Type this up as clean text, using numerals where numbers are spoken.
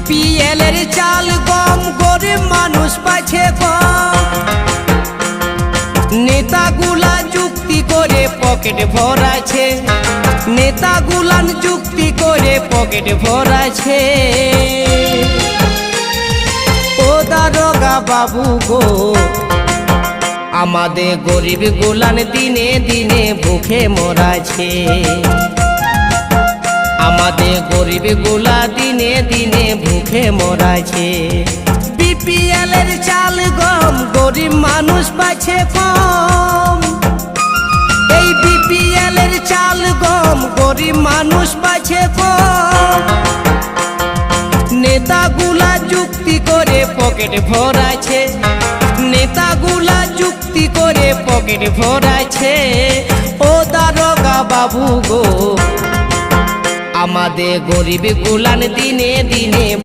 BPL এর চাল গম গরিব মানুষ পাচ্ছে কম। নেতাগুলা যুক্তি করে পকেট ভরাছে, নেতাগুলান যুক্তি করে পকেট ভরাছে। ও দারোগা বাবু গো, আমাদের গরিব গুলান দিনে দিনে ভুখে মরাছে। আমাদের গরিব গুলা দিনে দিনে ভুখে মরাছে। বিপিএল এর চাল গম গরিব মানুষ পাচ্ছে কম। এই বিপিএল এর চাল গম গরিব মানুষ পাচ্ছে কম। নেতাগুলা যুক্তি করে পকেট ভরাছে, নেতাগুলা যুক্তি করে পকেট ভরাছে। ও দারোগা বাবু গো, আমাদের গরিব গুলান দিনে দিনে